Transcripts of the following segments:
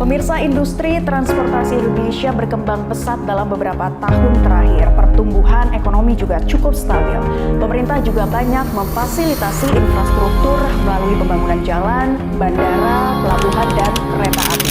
Pemirsa, industri transportasi Indonesia berkembang pesat dalam beberapa tahun terakhir. Pertumbuhan ekonomi juga cukup stabil. Pemerintah juga banyak memfasilitasi infrastruktur melalui pembangunan jalan, bandara, pelabuhan, dan kereta api.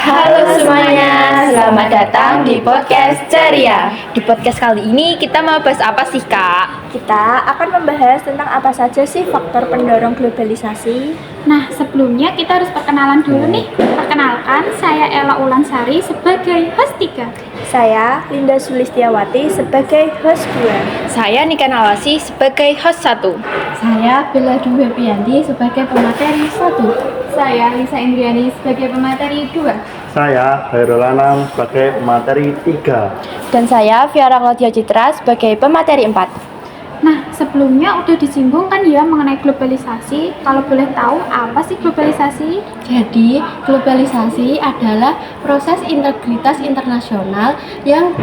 Halo semuanya, selamat datang di podcast Ceria. Di podcast kali ini kita mau bahas apa sih, Kak? Kita akan membahas tentang apa saja sih faktor pendorong globalisasi. Nah, sebelumnya kita harus perkenalan dulu nih. Perkenalkan, saya Ella Ulansari sebagai host 3. Saya Linda Sulistiawati sebagai host 2. Saya Nika Nawasi sebagai host 1. Saya Bella Dwi Febrianti sebagai pemateri 1. Saya Lisa Indriani sebagai pemateri 2. Saya Hairul Anam sebagai pemateri 3. Dan saya Viara Claudia Citra sebagai pemateri 4. Nah, sebelumnya udah disinggung kan ya mengenai globalisasi. Kalau boleh tahu, apa sih globalisasi? Jadi, globalisasi adalah proses integritas internasional yang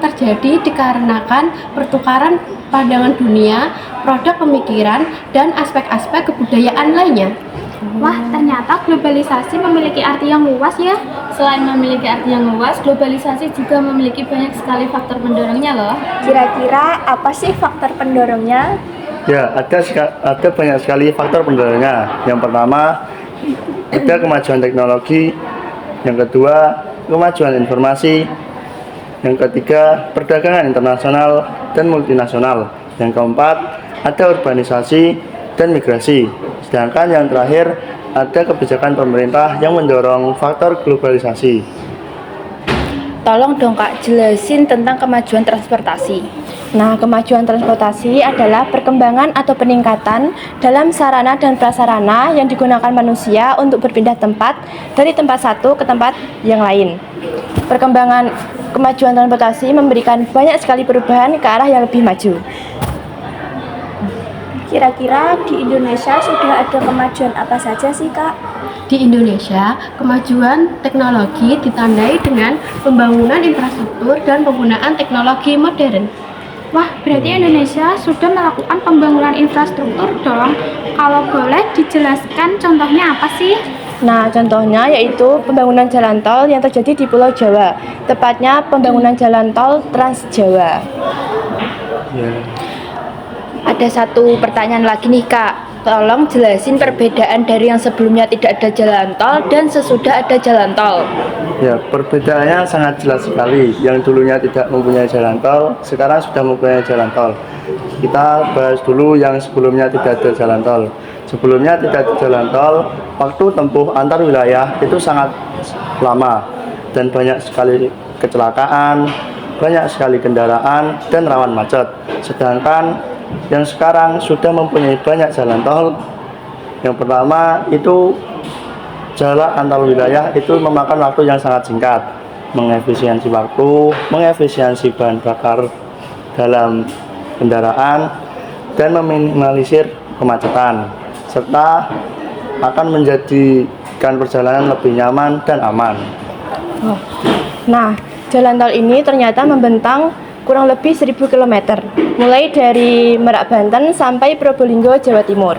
terjadi dikarenakan pertukaran pandangan dunia, produk pemikiran, dan aspek-aspek kebudayaan lainnya. Wah, ternyata globalisasi memiliki arti yang luas ya. Selain memiliki arti yang luas, globalisasi juga memiliki banyak sekali faktor pendorongnya loh. Kira-kira apa sih faktor pendorongnya? Ya, ada banyak sekali faktor pendorongnya. Yang pertama, ada kemajuan teknologi. Yang kedua, kemajuan informasi. Yang ketiga, perdagangan internasional dan multinasional. Yang keempat, ada urbanisasi dan migrasi. Sedangkan yang terakhir, ada kebijakan pemerintah yang mendorong faktor globalisasi. Tolong dong Kak, jelasin tentang kemajuan transportasi. Nah, kemajuan transportasi adalah perkembangan atau peningkatan dalam sarana dan prasarana yang digunakan manusia untuk berpindah tempat dari tempat satu ke tempat yang lain. Kemajuan transportasi memberikan banyak sekali perubahan ke arah yang lebih maju. Kira-kira di Indonesia sudah ada kemajuan apa saja sih, Kak? Di Indonesia, kemajuan teknologi ditandai dengan pembangunan infrastruktur dan penggunaan teknologi modern. Wah, berarti Indonesia sudah melakukan pembangunan infrastruktur dong. Kalau boleh dijelaskan contohnya apa sih? Nah, contohnya yaitu pembangunan jalan tol yang terjadi di Pulau Jawa, tepatnya pembangunan jalan tol Trans Jawa. Ada satu pertanyaan lagi nih Kak. Tolong jelasin perbedaan dari yang sebelumnya tidak ada jalan tol dan sesudah ada jalan tol. Ya, perbedaannya sangat jelas sekali. Yang dulunya tidak mempunyai jalan tol, sekarang sudah mempunyai jalan tol. Kita bahas dulu yang sebelumnya tidak ada jalan tol. Sebelumnya tidak ada jalan tol, waktu tempuh antar wilayah itu sangat lama dan banyak sekali kecelakaan, banyak sekali kendaraan dan rawan macet. Sedangkan yang sekarang sudah mempunyai banyak jalan tol. Yang pertama itu jalan antar wilayah itu memakan waktu yang sangat singkat, mengefisiensi waktu, mengefisiensi bahan bakar dalam kendaraan, dan meminimalisir kemacetan, serta akan menjadikan perjalanan lebih nyaman dan aman. Nah, jalan tol ini ternyata membentang kurang lebih 1000 km, mulai dari Merak Banten sampai Probolinggo, Jawa Timur.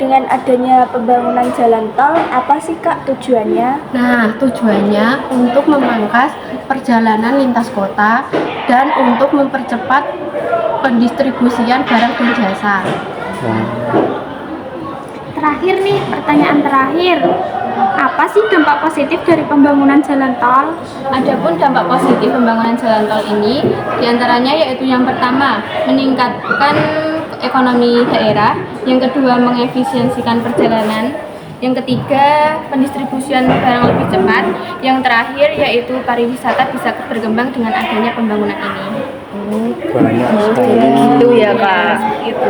Dengan adanya pembangunan jalan tol, apa sih Kak tujuannya? Nah, tujuannya untuk memangkas perjalanan lintas kota dan untuk mempercepat pendistribusian barang dan jasa. Terakhir nih, pertanyaan terakhir. Apa sih dampak positif dari pembangunan jalan tol? Adapun dampak positif pembangunan jalan tol ini, diantaranya yaitu yang pertama, meningkatkan ekonomi daerah, yang kedua, mengefisiensikan perjalanan, yang ketiga, pendistribusian barang lebih cepat, yang terakhir yaitu pariwisata bisa berkembang dengan adanya pembangunan ini. Banyak sekali. Itu ya Kak. Itu.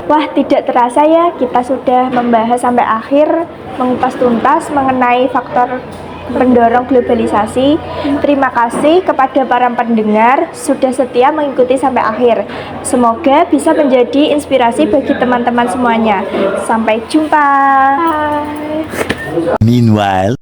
Wah, tidak terasa ya kita sudah membahas sampai akhir, mengupas tuntas mengenai faktor pendorong globalisasi. Terima kasih kepada para pendengar sudah setia mengikuti sampai akhir. Semoga bisa menjadi inspirasi bagi teman-teman semuanya. Sampai jumpa. Meanwhile